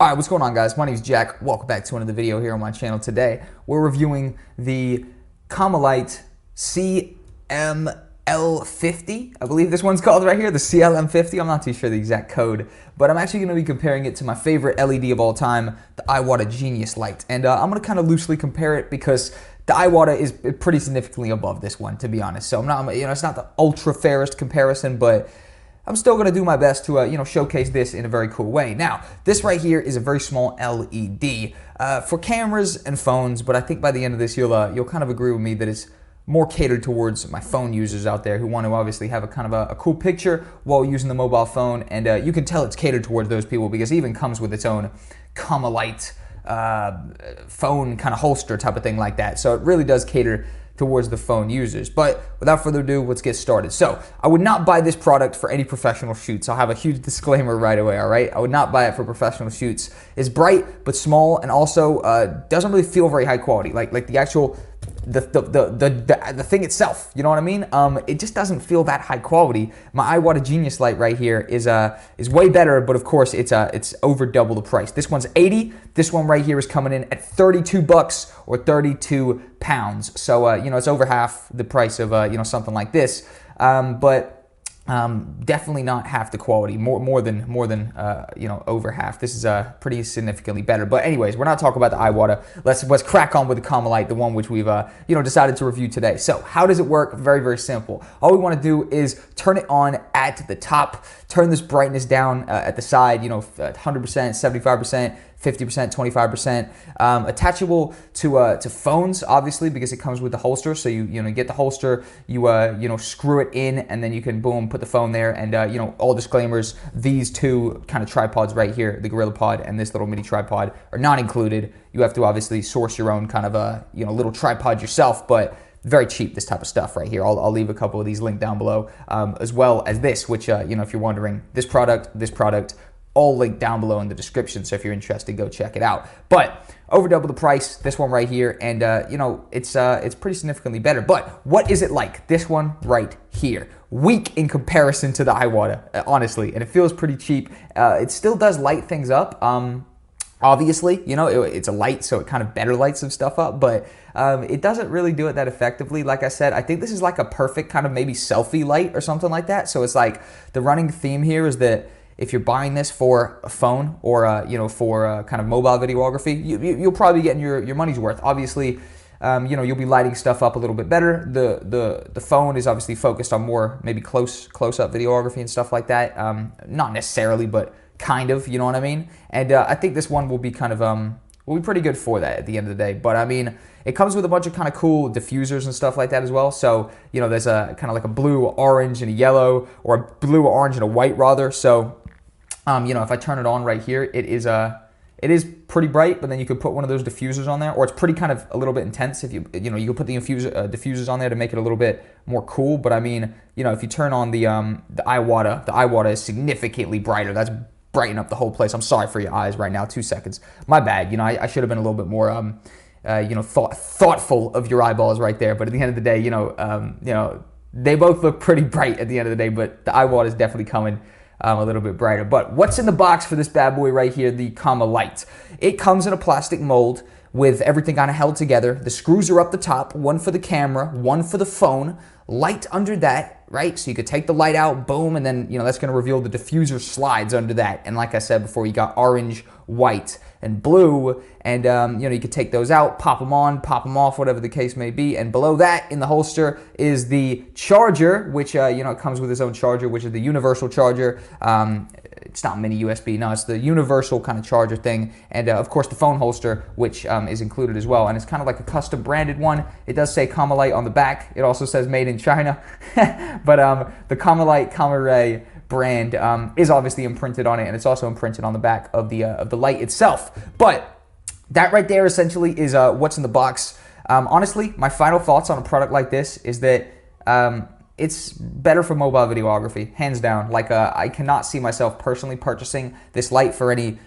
All right, what's going on, guys? My name is Jack. Welcome back to another video here on my channel. Today, we're reviewing the Commlite CM-L50. I believe this one's called right here, the CL-M50. I'm not too sure the exact code, but I'm actually going to be comparing it to my favorite LED of all time, the Iwata Genius Light. And I'm going to kind of loosely compare it because the Iwata is pretty significantly above this one, to be honest. So I'm not, it's not the ultra fairest comparison, but I'm still going to do my best to, showcase this in a very cool way. Now, this right here is a very small LED for cameras and phones, but I think by the end of this, you'll kind of agree with me that it's more catered towards my phone users out there who want to obviously have a kind of a cool picture while using the mobile phone, and you can tell it's catered towards those people because it even comes with its own Commlite phone kind of holster type of thing like that. So it really does cater towards the phone users. But without further ado, let's get started. So I would not buy this product for any professional shoots. I'll have a huge disclaimer right away, all right? I would not buy it for professional shoots. It's bright but small, and also doesn't really feel very high quality. Like the actual the thing itself, you know what I mean? It just doesn't feel that high quality. My Iwata Genius Light right here is way better, but of course it's over double the price. This one's 80. This one right here is coming in at 32 bucks or 32 pounds. So it's over half the price of something like this. But definitely not half the quality, more than over half. This is pretty significantly better. But anyways, we're not talking about the Iwata. Let's crack on with the Commlite, the one which we've decided to review today. So how does it work? Very, very simple. All we want to do is turn it on at the top, turn this brightness down at the side, 100%, 75%, 50%, 25%, attachable to phones, obviously, because it comes with the holster. So you get the holster, you screw it in, and then you can boom put the phone there. And all disclaimers: these two kind of tripods right here, the GorillaPod and this little mini tripod, are not included. You have to obviously source your own kind of little tripod yourself, but very cheap, this type of stuff right here. I'll leave a couple of these linked down below, as well as this, which if you're wondering, this product, all linked down below in the description. So if you're interested, go check it out. But over double the price, this one right here, and it's pretty significantly better. But what is it like? This one right here, weak in comparison to the Iwata, honestly, and it feels pretty cheap. It still does light things up. Obviously, it's a light, so it kind of better lights some stuff up, but it doesn't really do it that effectively. Like I said, I think this is like a perfect kind of maybe selfie light or something like that. So it's like the running theme here is that if you're buying this for a phone or for kind of mobile videography, you'll probably be getting your money's worth. Obviously, you'll be lighting stuff up a little bit better. The phone is obviously focused on more maybe close-up videography and stuff like that. Not necessarily, but kind of, you know what I mean? And I think this one will be kind of will be pretty good for that at the end of the day. But I mean, it comes with a bunch of kind of cool diffusers and stuff like that as well. So there's a kind of like a blue, orange, and a yellow, or a blue, orange, and a white rather. So if I turn it on right here, it is pretty bright, but then you could put one of those diffusers on there, or it's pretty kind of a little bit intense. If you could put the diffusers on there to make it a little bit more cool. But I mean, if you turn on the Iwata is significantly brighter. That's brighten up the whole place. I'm sorry for your eyes right now. 2 seconds. My bad. I should have been a little bit more thoughtful of your eyeballs right there. But at the end of the day, they both look pretty bright at the end of the day. But the Iwata is definitely coming a little bit brighter. But what's in the box for this bad boy right here, the Commlite? It comes in a plastic mold with everything kind of held together. The screws are up the top, one for the camera, one for the phone, light under that, right? So you could take the light out, boom, and then, that's going to reveal the diffuser slides under that. And like I said before, you got orange, white, and blue, and, you could take those out, pop them on, pop them off, whatever the case may be. And below that, in the holster, is the charger, which, it comes with its own charger, which is the universal charger. It's not mini USB, no, it's the universal kind of charger thing. And of course the phone holster, which is included as well. And it's kind of like a custom branded one. It does say Commlite on the back. It also says made in China. But the Commlite brand is obviously imprinted on it, and it's also imprinted on the back of the light itself. But that right there essentially is what's in the box. Honestly, my final thoughts on a product like this is that it's better for mobile videography, hands down. Like I cannot see myself personally purchasing this light for any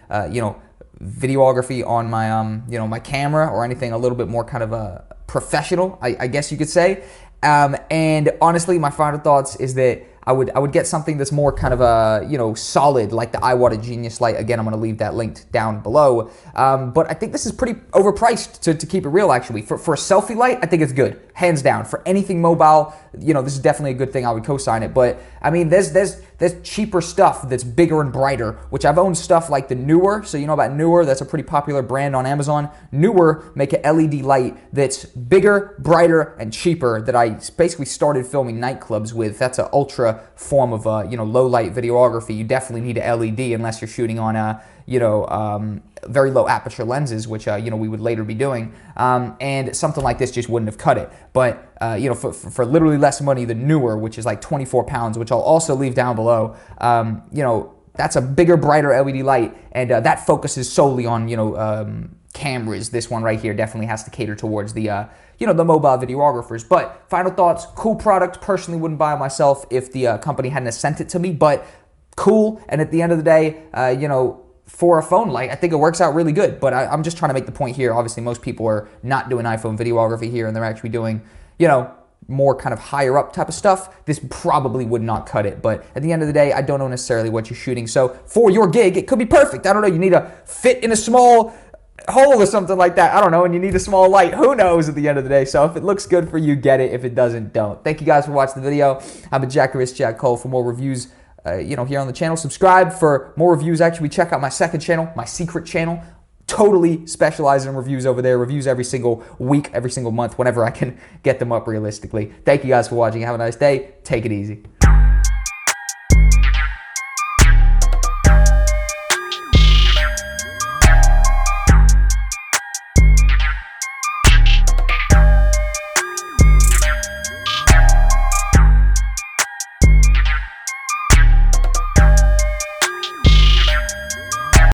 videography on my my camera or anything a little bit more kind of professional, I guess you could say. And honestly, my final thoughts is that I would get something that's more kind of a, you know, solid, like the Iwata Genius Light. Again, I'm going to leave that linked down below. But I think this is pretty overpriced, to keep it real, actually. For a selfie light, I think it's good, hands down. For anything mobile, you know, this is definitely a good thing. I would co-sign it. But I mean, there's cheaper stuff that's bigger and brighter, which I've owned stuff like the Newer. So you know about Newer? That's a pretty popular brand on Amazon. Newer make an LED light that's bigger, brighter, and cheaper, that I basically started filming nightclubs with. That's an ultra form of you know, low light videography. You definitely need an LED unless you're shooting on you know, very low aperture lenses, which you know, we would later be doing. And something like this just wouldn't have cut it. But you know, for literally less money, the Newer, which is like 24 pounds, which I'll also leave down below, you know, that's a bigger, brighter LED light, and that focuses solely on, you know, cameras. This one right here definitely has to cater towards the, you know, the mobile videographers. But final thoughts, cool product. Personally wouldn't buy it myself if the company hadn't sent it to me, but cool. And at the end of the day, you know, for a phone light, I think it works out really good. But I'm just trying to make the point here. Obviously, most people are not doing iPhone videography here, and they're actually doing, you know, more kind of higher up type of stuff. This probably would not cut it, but at the end of the day, I don't know necessarily what you're shooting. So for your gig, it could be perfect. I don't know, you need to fit in a small hole or something like that. I don't know, and you need a small light. Who knows at the end of the day? So if it looks good for you, get it. If it doesn't, don't. Thank you guys for watching the video. I'm ItsJackCole. For more reviews, you know, here on the channel, subscribe for more reviews. Actually, check out my second channel, my secret channel. Totally specialize in reviews over there. Reviews every single week, every single month, whenever I can get them up realistically. Thank you guys for watching. Have a nice day. Take it easy.